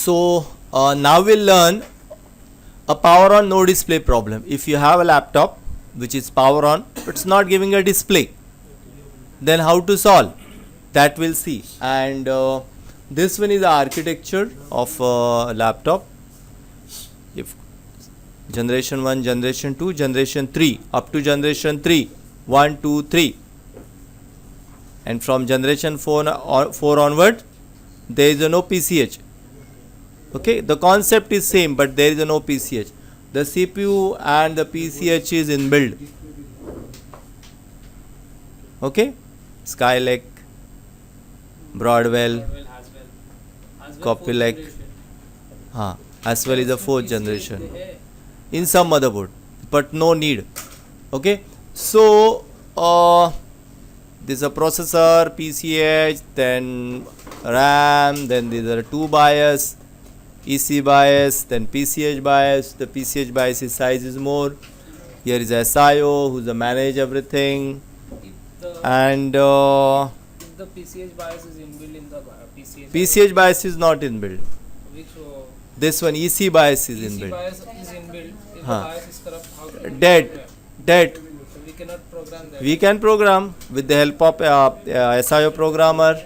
So now we'll learn a power on no display problem. If you have a laptop which is power on, it's not giving a display, then how to solve that we'll see. And this one is the architecture of laptop. If generation 1, generation 2, generation 3, up to generation 3, 1, 2, 3, and from generation 4 onward there is no PCH. Okay, the concept is same, but there is no PCH. The CPU and the PCH is inbuilt. Okay, Skylake, Broadwell, Copylake, as well is the 4th generation in some motherboard, but no need. Okay, so this is a processor, PCH, then RAM, then these are 2 BIOS, EC BIOS, then PCH BIOS. The PCH BIOS size is more. Here is SIO, who's the manage everything. And if the PCH BIOS is inbuilt in the PCH BIOS is not inbuilt. Which This one EC BIOS is EC inbuilt. BIOS is inbuilt. If the BIOS is corrupt, how can Dead. So we cannot program that. We can program with the help of SIO programmer.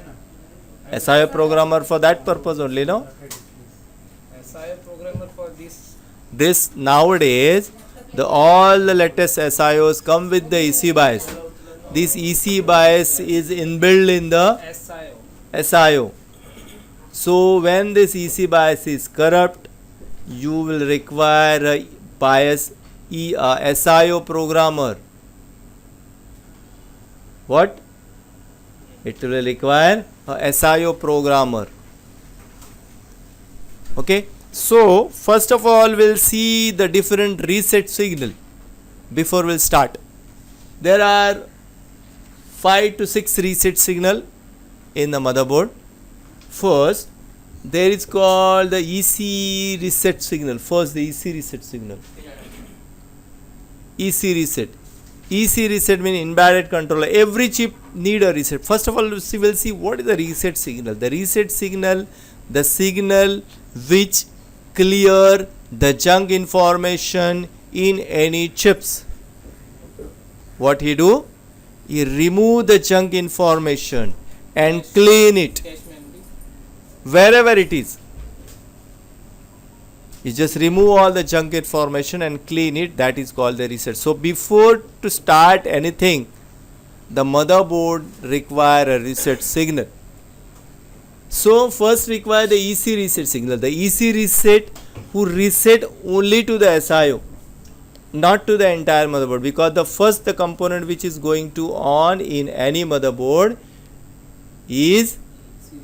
SIO programmer for that purpose only, no? SIO programmer for this. This nowadays, all the latest SIOs come with the EC BIOS. This EC BIOS is inbuilt in the SIO. So when this EC BIOS is corrupt, you will require a BIOS SIO programmer. What? It will require a SIO programmer. Okay. So first of all, we'll see the different reset signal before we'll start. There are 5 to 6 reset signal in the motherboard. First, there is called the EC reset signal. First, the EC reset signal. EC reset. EC reset means embedded controller. Every chip need a reset. First of all, we'll see what is the reset signal. The reset signal, the signal which clear the junk information in any chips. What he do? He remove the junk information and clean it wherever it is. You just remove all the junk information and clean it. That is called the reset. So before to start anything, the motherboard require a reset signal. So first require the EC reset signal. The EC reset who reset only to the SIO, not to the entire motherboard, because the component which is going to on in any motherboard is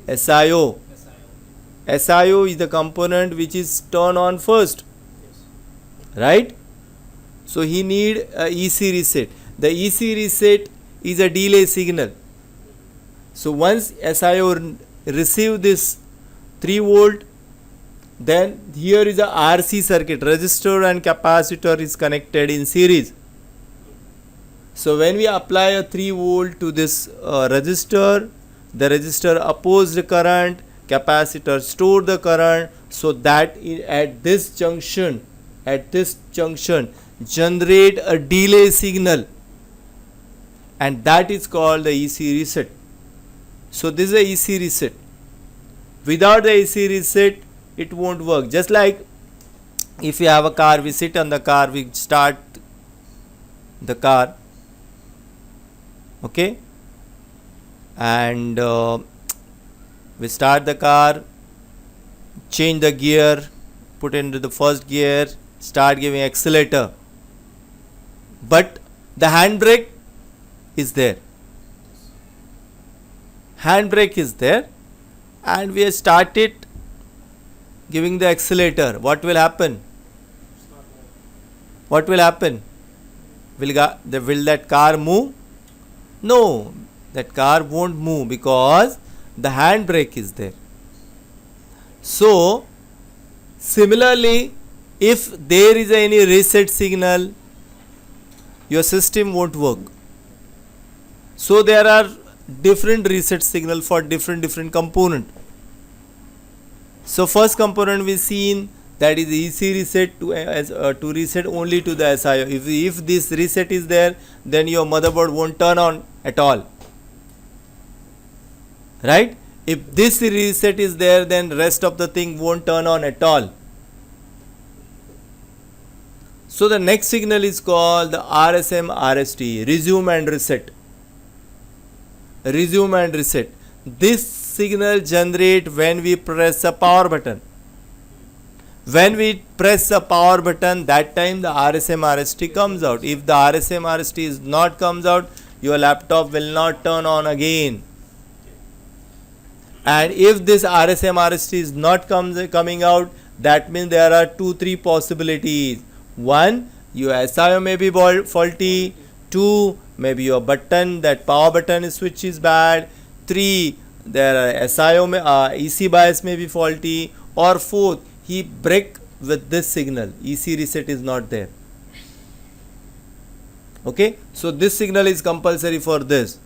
SIO. SIO is the component which is turned on first, right? So he need a EC reset. The EC reset is a delay signal. So once SIO receive this 3 volt, then here is a RC circuit, resistor and capacitor is connected in series. So when we apply a 3 volt to this resistor, the resistor oppose the current, capacitor store the current, so that at this junction generate a delay signal, and that is called the EC reset. So this is a EC reset. Without the EC reset, it won't work. Just like if you have a car, we sit on the car, we start the car, okay, and we start the car, change the gear, put into the first gear, start giving accelerator, but the handbrake is there. Handbrake is there, and we have started giving the accelerator. What will happen? What will happen? Will that car move? No, that car won't move because the handbrake is there. So similarly, if there is any reset signal, your system won't work. So there are different reset signal for different component. So first component we seen, that is EC reset to reset only to the SIO. If this reset is there, then your motherboard won't turn on at all, right? If this reset is there, then rest of the thing won't turn on at all. So the next signal is called the RSM RST, resume and reset. Resume and reset. This signal generate when we press a power button. When we press a power button, that time the RSM RST comes out. If the RSM RST is not comes out, your laptop will not turn on again. And if this RSM RST is not coming out, that means there are 2-3 possibilities. One, your SIO may be faulty. Two, maybe your button, that power button switch is bad. Three, there are SIO EC bias may be faulty. Or fourth, he break with this signal, EC reset is not there. Okay, so this signal is compulsory for this.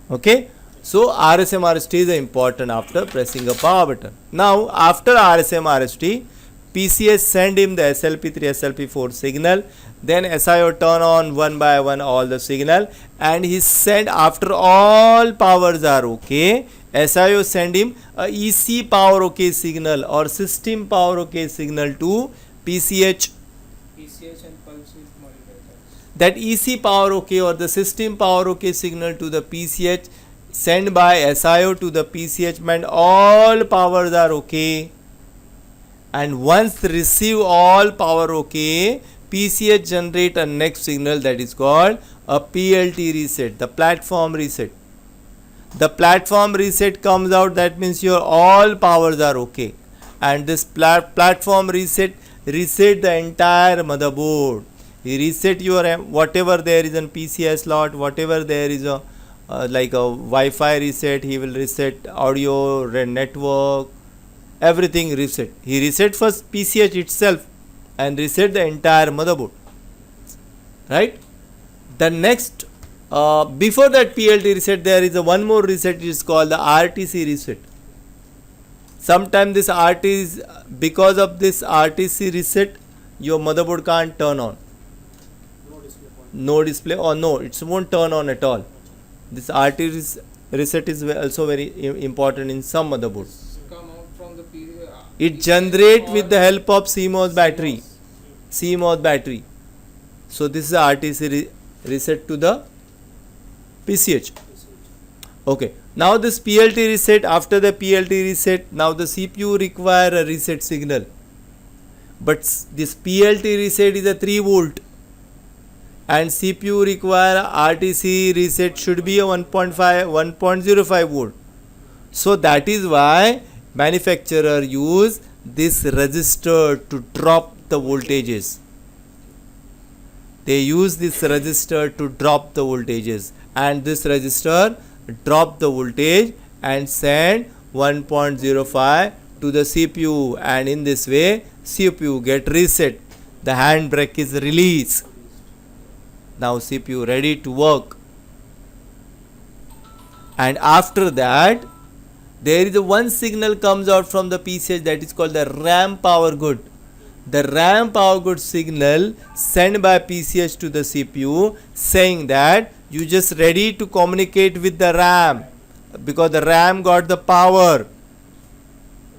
Okay, so RSM RST is important after pressing a power button. Now after RSM RST, PCS send him the SLP3 SLP4 signal, then SIO turn on one by one all the signal, and he send after all powers are okay, SIO send him a EC power okay signal or system power okay signal to PCH. PCH and pulse width modifier. That EC power okay or the system power okay signal to the PCH sent by SIO to the PCH meant all powers are okay. And once receive all power okay, PCH generate a next signal that is called a PLT reset, the platform reset. The platform reset comes out, that means your all powers are okay. And this platform reset the entire motherboard. He reset your whatever there is in PCI slot, whatever there is a like a Wi-Fi reset, he will reset audio, network, everything reset. He reset first PCH itself and reset the entire motherboard, right? The next before that PLT reset, there is a one more reset, it is called the RTC reset. Sometimes this because of this RTC reset, your motherboard can't turn on. No display or no, it won't turn on at all. This RTC reset is also very important in some motherboards. Come out from the It generate with the help of CMOS battery. CMOS battery. So this is the RTC reset to the PCH. Okay. Now this PLT reset, after the PLT reset, now the CPU require a reset signal. But this PLT reset is a 3 volt. And CPU require RTC reset should be a 1.05 volt. So that is why manufacturer use this resistor to drop the voltages. They use this resistor to drop the voltages, and this resistor drop the voltage and send 1.05 to the CPU, and in this way CPU get reset. The handbrake is released. Now CPU ready to work. And after that, there is a one signal comes out from the PCH that is called the RAM power good. The RAM power good signal sent by PCH to the CPU saying that you just ready to communicate with the RAM because the RAM got the power.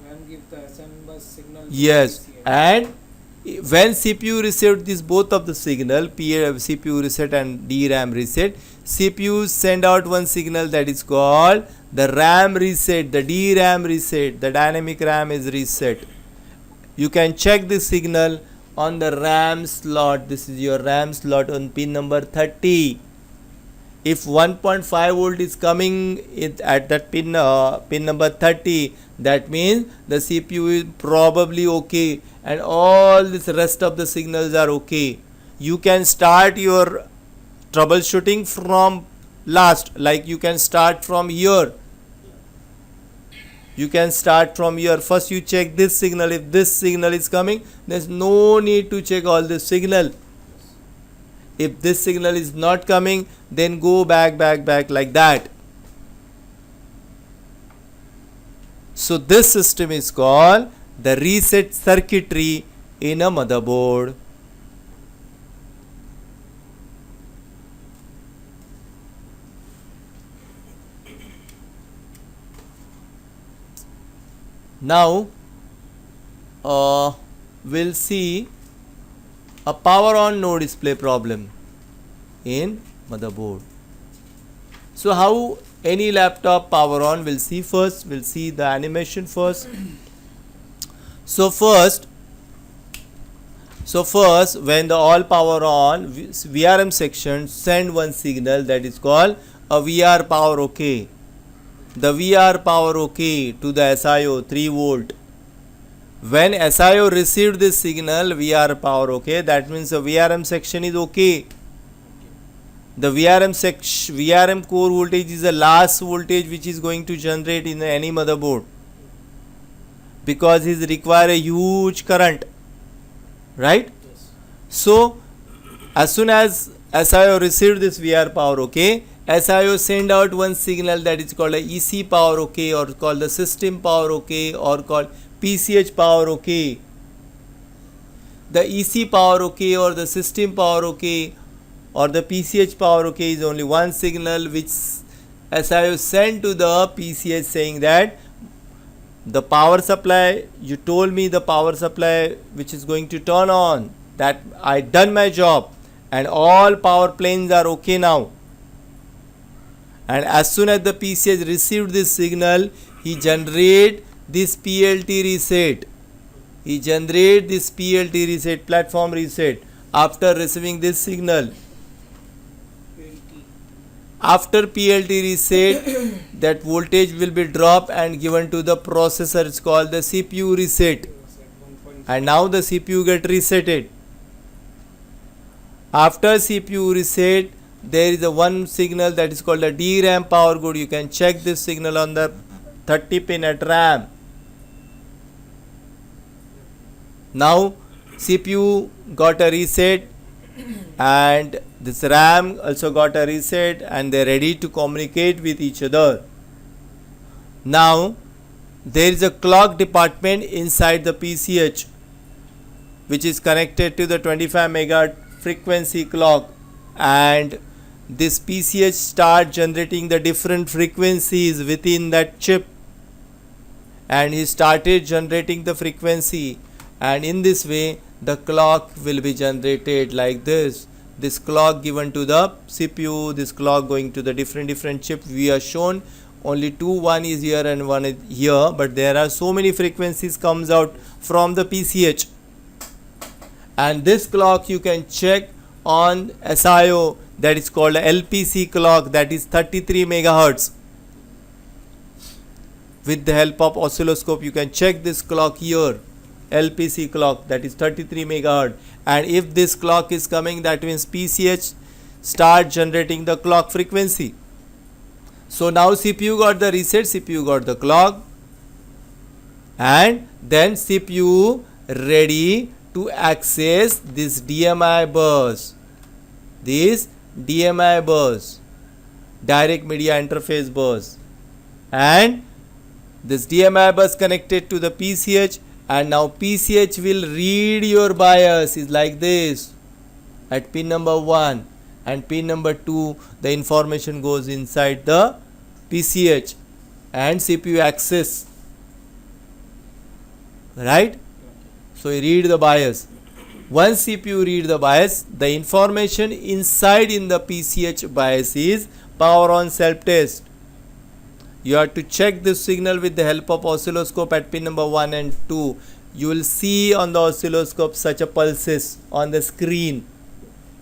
RAM give the SM bus signal. Yes, PCH. and when CPU reset this both of the signal, CPU reset and DRAM reset, CPU send out one signal that is called the RAM reset, the DRAM reset, the dynamic RAM is reset. You can check this signal on the RAM slot. This is your RAM slot on pin number 30. If 1.5 volt is coming at that pin number 30, that means the CPU is probably okay and all this rest of the signals are okay. You can start your troubleshooting from last, like you can start from here. You can start from here. First you check this signal. If this signal is coming, there's no need to check all this signal. If this signal is not coming, then go back like that. So this system is called the reset circuitry in a motherboard. Now we'll see a power on no display problem in motherboard. So how any laptop power on, we'll see first, we'll see the animation first. So first when the all power on, VRM section send one signal that is called a VR power OK. The VR power OK to the SIO 3 volt. When SIO received this signal VR power OK, that means the VRM section is OK. The VRM core voltage is the last voltage which is going to generate in any motherboard, because it require a huge current, right? Yes. So as soon as SIO received this VR power OK, SIO send out one signal that is called a EC power OK, or called the system power OK, or called PCH power OK. The EC power OK or the system power OK or the PCH power OK is only one signal which SIO sent to the PCH saying that the power supply, you told me the power supply which is going to turn on, that I done my job and all power planes are OK now. And as soon as the PCH received this signal, he generate this PLT reset. He generate this PLT reset, platform reset, after receiving this signal. After PLT reset, that voltage will be dropped and given to the processor. It's called the CPU reset. And now the CPU get resetted. After CPU reset, there is a one signal that is called a DRAM power good. You can check this signal on the 30 pin at RAM. Now CPU got a reset and this RAM also got a reset, and they are ready to communicate with each other. Now there is a clock department inside the PCH which is connected to the 25 megahertz frequency clock, and this PCH start generating the different frequencies within that chip, and he started generating the frequency, and in this way the clock will be generated like this. This clock given to the CPU, this clock going to the different chip. We are shown only two, one is here and one is here, but there are so many frequencies comes out from the PCH, and this clock you can check on SIO, that is called a LPC clock, that is 33 megahertz. With the help of oscilloscope you can check this clock here, LPC clock, that is 33 megahertz. And if this clock is coming, that means PCH start generating the clock frequency. So now CPU got the reset, CPU got the clock, and then CPU ready to access this DMI bus. This DMI bus, direct media interface bus, and this DMI bus connected to the PCH, and now PCH will read your BIOS is like this at pin number 1, and pin number 2 the information goes inside the PCH and CPU access, right? So you read the BIOS. Once CPU read the BIOS, the information inside in the PCH BIOS is power on self test. You have to check this signal with the help of oscilloscope at pin number 1 and 2. You will see on the oscilloscope such a pulses on the screen.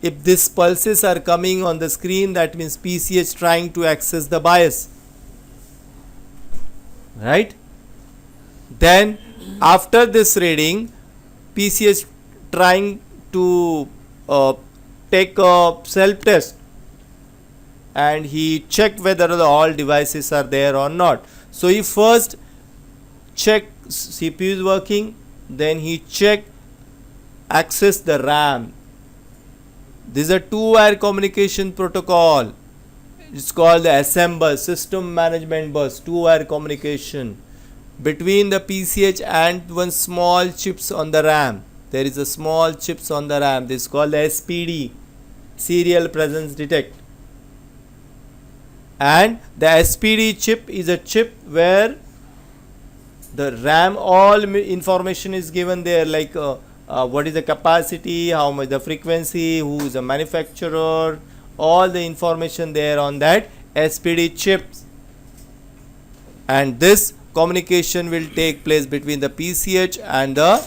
If these pulses are coming on the screen, that means PCH trying to access the BIOS, right? Then after this reading, PCH trying to take a self test, and he checked whether all devices are there or not. So he first check CPU is working, then he check access the RAM. This is a two-wire communication protocol. It's called the SM bus, system management bus, two-wire communication. between the PCH and one small chips on the RAM. There is a small chips on the RAM. This is called the SPD, serial presence detect. And the SPD chip is a chip where the RAM, all information is given there, like what is the capacity, how much the frequency, who is the manufacturer, all the information there on that SPD chips. And this communication will take place between the PCH and the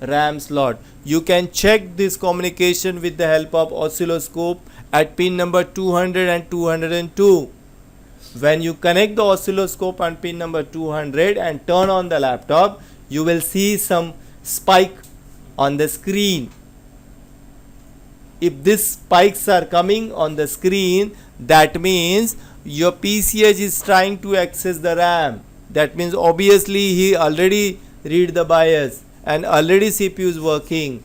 RAM slot. You can check this communication with the help of oscilloscope at pin number 200 and 202. When you connect the oscilloscope on pin number 200 and turn on the laptop, you will see some spike on the screen. If these spikes are coming on the screen, that means your PCH is trying to access the RAM. That means obviously he already read the BIOS and already CPU is working.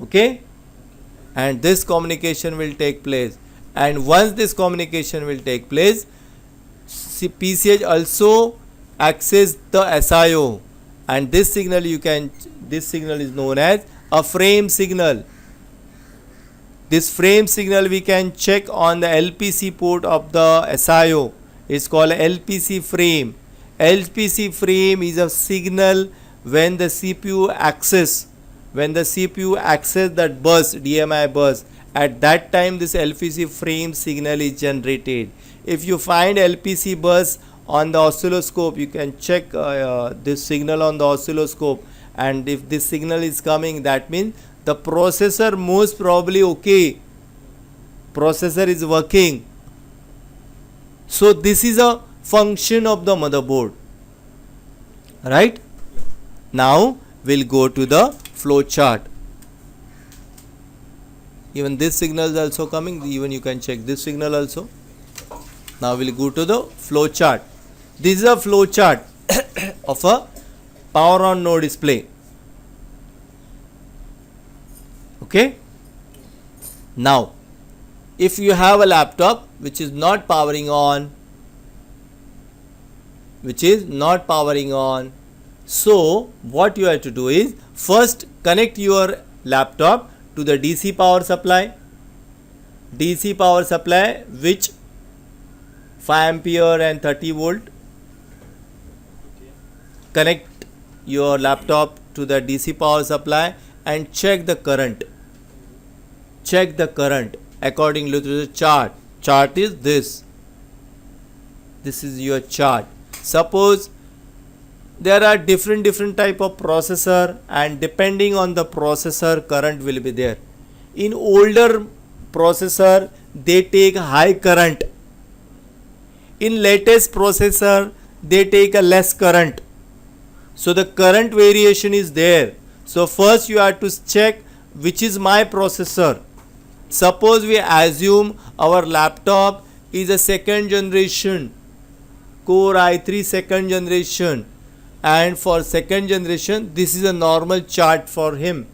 Okay? And this communication will take place. And once this communication will take place, PCH also access the SIO, and this signal is known as a frame signal. This frame signal we can check on the LPC port of the SIO. It's called LPC frame. LPC frame is a signal when the CPU access that bus, DMI bus. At that time this LPC frame signal is generated. If you find LPC bus on the oscilloscope, you can check this signal on the oscilloscope, and if this signal is coming, that means the processor most probably okay. Processor is working. So this is a function of the motherboard. Right? Now we'll go to the flow chart. Even this signal is also coming, even you can check this signal also. Now we'll go to the flow chart. This is a flow chart of a power on no display. Okay. Now if you have a laptop which is not powering on, so what you have to do is first connect your laptop to the DC power supply, which 5 ampere and 30 volt. Connect your laptop to the DC power supply and check the current. According to the chart. Chart is this. This is your chart. Suppose there are different type of processor, and depending on the processor current will be there. In older processor they take high current. In latest processor they take a less current. So the current variation is there. So first you have to check which is my processor. Suppose we assume our laptop is a second generation Core i3 second generation, and for second generation this is a normal chart for him.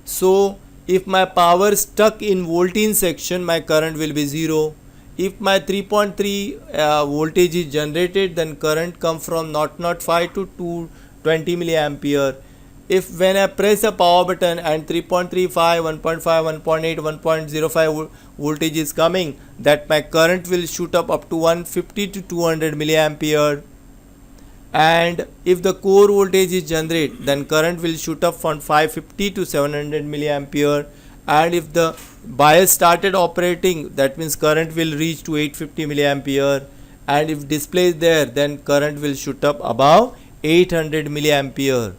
So if my power stuck in voltage section, my current will be 0. If my 3.3 voltage is generated, then current come from 0.05 to 220 milliampere. If when I press a power button and 3.35, 1.5, 1.8, 1.05 voltage is coming, that my current will shoot up to 150 to 200 milliampere. And if the core voltage is generated, then current will shoot up from 550 to 700 milliampere. And if the BIOS started operating, that means current will reach to 850 milliampere. And if display is there, then current will shoot up above 800 milliampere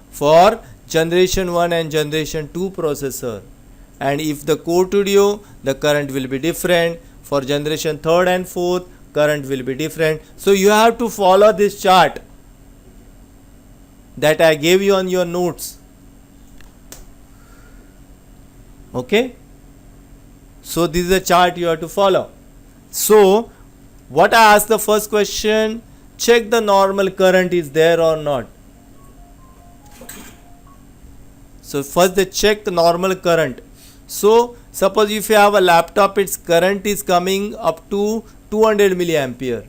for generation 1 and generation 2 processor. And if the core studio, the current will be different. For generation 3rd and 4th, current will be different. So you have to follow this chart that I gave you on your notes. Okay. So this is a chart you have to follow. So what I asked the first question, check the normal current is there or not. So first they check the normal current. So suppose if you have a laptop, its current is coming up to 200 milliampere.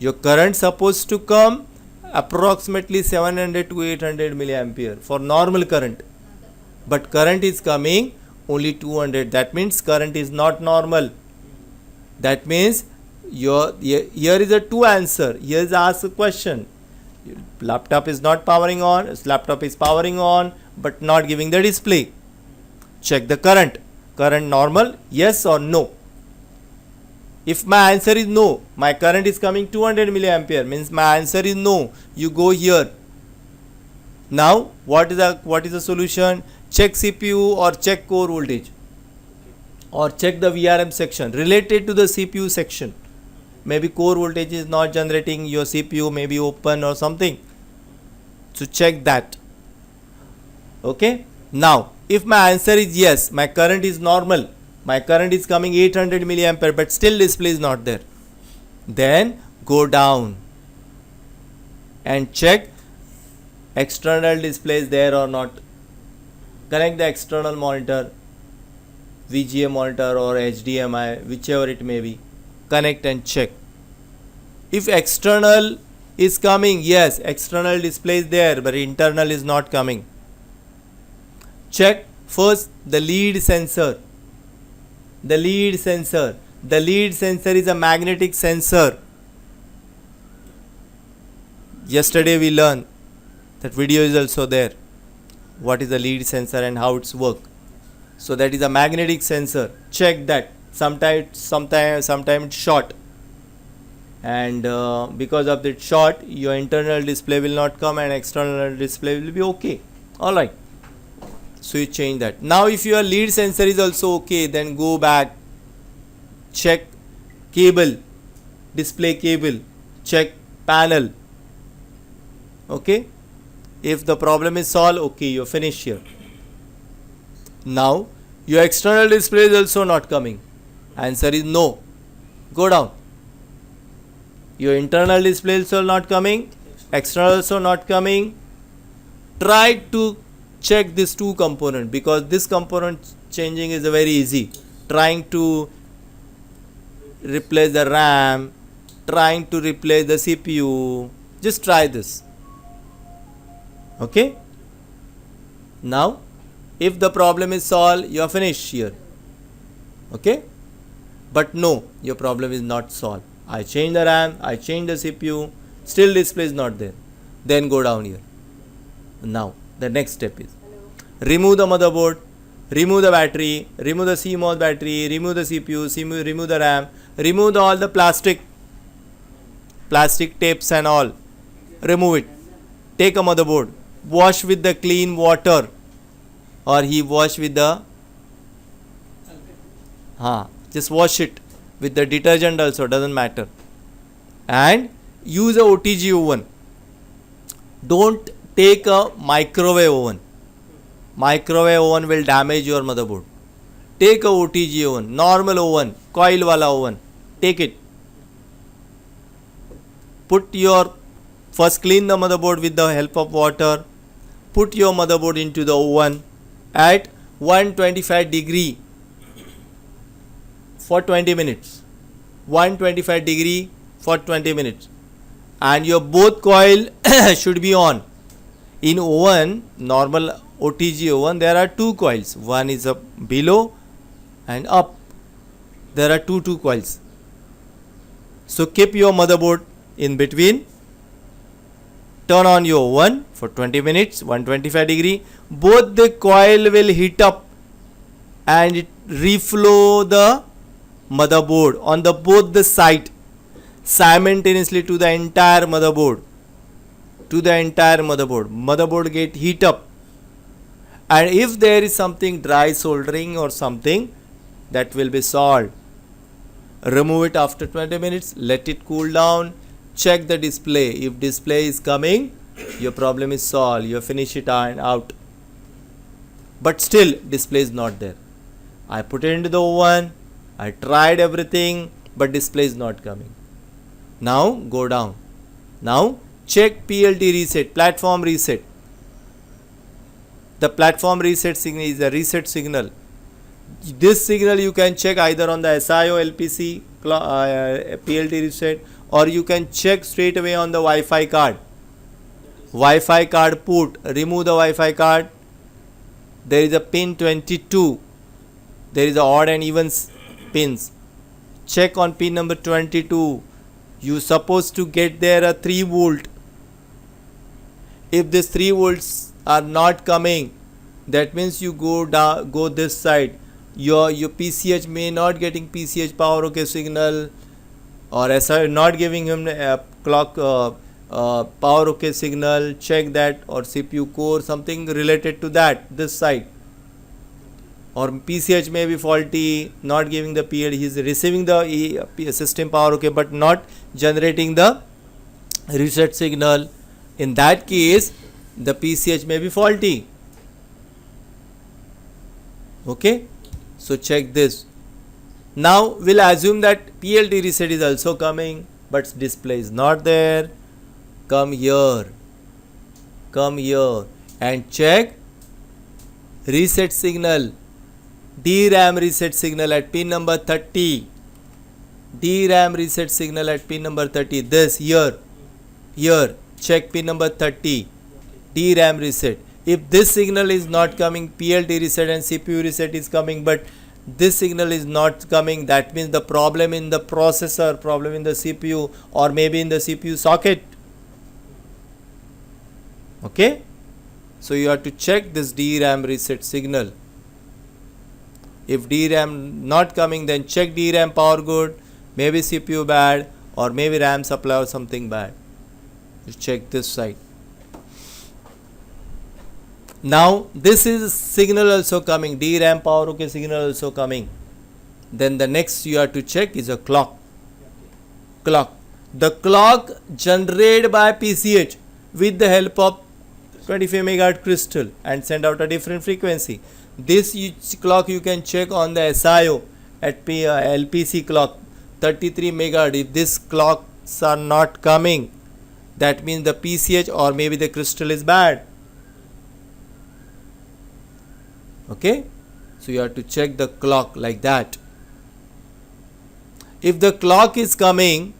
Your current supposed to come approximately 700 to 800 milliampere for normal current, but current is coming only 200. That means current is not normal. That means here is a two answer. Here is ask a question. Laptop is not powering on, laptop is powering on but not giving the display. Check the current. Current normal, yes or no? If my answer is no, my current is coming 200 milliampere, means my answer is no. You go here. Now what is the solution? Check CPU or check core voltage, or check the VRM section related to the CPU section. Maybe core voltage is not generating, your CPU may be open or something. So check that. Okay. Now if my answer is yes, my current is normal, my current is coming 800 milliampere but still display is not there, then go down and check external display is there or not. Connect the external monitor, VGA monitor or HDMI, whichever it may be. Connect and check. If external is coming, yes, external display is there but internal is not coming. Check first the lead sensor. The lead sensor is a magnetic sensor. Yesterday we learned, that video is also there, what is the lead sensor and how it's work. So that is a magnetic sensor. Check that. Sometime it's short, and because of that short, your internal display will not come and external display will be okay. Alright, so you change that. Now if your lead sensor is also okay, then go back, check cable, display cable, check panel. Okay, if the problem is solved, okay, you're finished here. Now your external display is also not coming, answer is no. Go down. Your internal display is also not coming, external also not coming. Try to check these two components, because this component changing is very easy. Trying to replace the RAM, trying to replace the CPU, just try this. Okay. Now if the problem is solved, you are finished here. Okay, but no, your problem is not solved. I change the RAM, I change the CPU, still display is not there. Then go down here. Now the next step is remove the motherboard, remove the battery, remove the CMOS battery, remove the CPU, remove the RAM, remove all the plastic tapes and all. Remove it. Take a motherboard, wash with the clean water, or he wash with the just wash it with the detergent also, doesn't matter. And use a OTG oven. Don't take a microwave oven. Microwave oven will damage your motherboard. Take a OTG oven, normal oven, coil wala oven. Take it. First clean the motherboard with the help of water. Put your motherboard into the oven at 125 degree for 20 minutes. 125 degree for 20 minutes. And your both coil should be on. In oven, normal OTG oven, there are two coils. One is up below and up. There are two coils. So keep your motherboard in between. Turn on your oven for 20 minutes, 125 degree. Both the coil will heat up and it reflow the motherboard on the both the side simultaneously to the entire motherboard. Motherboard get heat up. And if there is something dry soldering or something, that will be solved. Remove it after 20 minutes, let it cool down. Check the display. If display is coming, your problem is solved. You finish it and out. But still display is not there. I put it into the oven. I tried everything, but display is not coming. Now go down. Now check PLT reset, platform reset. The platform reset signal is a reset signal. This signal you can check either on the SIO LPC PLT reset or you can check straight away on the Wi-Fi card. Wi-Fi card put, remove the Wi-Fi card. There is a pin 22. There is a odd and even pins. Check on pin number 22. You supposed to get there a 3 volt. If this 3 volts are not coming, that means you go down, go this side. Your PCH may not getting PCH power okay signal, or SI not giving him a clock power okay signal. Check that, or CPU core, something related to that, this side. Or PCH may be faulty, not giving the PLD. He is receiving the system power okay, but not generating the reset signal. In that case, the PCH may be faulty. Okay, so check this. Now we'll assume that PLD reset is also coming, but display is not there. Come here and check reset signal. DRAM reset signal at pin number 30. DRAM reset signal at pin number 30. This here check pin number 30. DRAM reset. If this signal is not coming, PLD reset and CPU reset is coming, but this signal is not coming, that means the problem in the processor, problem in the CPU, or maybe in the CPU socket. Okay, so you have to check this DRAM reset signal. If DRAM not coming, then check DRAM power good, maybe CPU bad, or maybe RAM supply or something bad. You check this side. Now this is signal also coming, DRAM power okay signal also coming. Then the next you have to check is a clock. The clock generated by PCH with the help of 25 MHz crystal and send out a different frequency. This clock you can check on the SIO at LPC clock 33 MHz. If these clocks are not coming, that means the PCH or maybe the crystal is bad. Okay, so you have to check the clock like that. If the clock is coming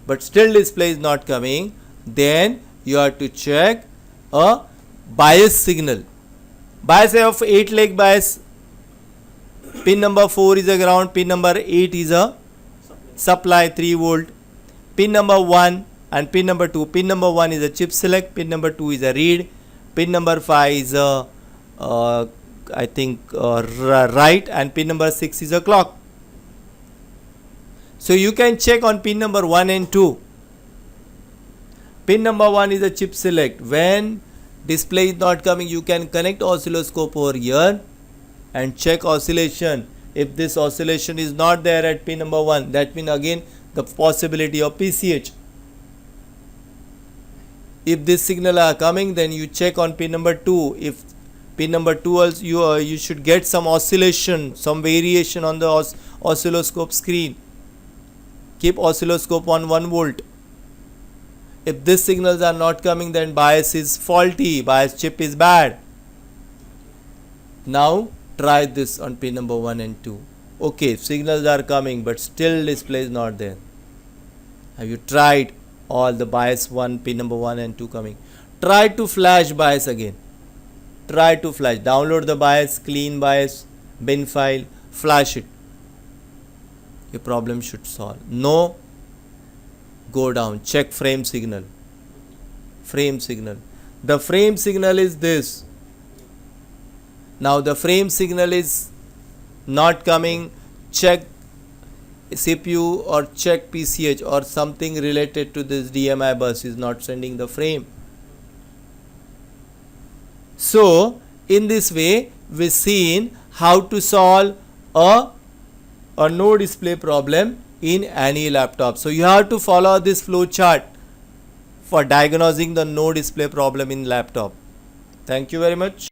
but still display is not coming, then you have to check a bias signal. Bias of 8 leg bias. Pin number 4 is a ground, pin number 8 is a supply 3 volt. Pin number 1 and pin number 2. Pin number 1 is a chip select, pin number 2 is a read, pin number 5 is a I think write, and pin number 6 is a clock. So you can check on pin number 1 and 2. Pin number 1 is a chip select. When display is not coming, you can connect oscilloscope over here and check oscillation. If this oscillation is not there at pin number 1, that means again the possibility of PCH. If this signal are coming, then you check on pin number 2. If pin number 2 also you should get some oscillation, some variation on the oscilloscope screen. Keep oscilloscope on 1 volt. If these signals are not coming, then bias is faulty, bias chip is bad. Now try this on pin number 1 and 2. Okay, signals are coming but still display is not there. Have you tried all the bias pin number 1 and 2 coming? Try to flash bias again. Try to flash. Download the bias, clean bias, bin file, flash it. Your problem should solve. No, go down, check frame signal. Frame signal. The frame signal is this. Now the frame signal is not coming. Check CPU or check PCH or something related to this DMI bus is not sending the frame. So in this way we've seen how to solve a no display problem in any laptop. So you have to follow this flow chart for diagnosing the no display problem in laptop. Thank you very much.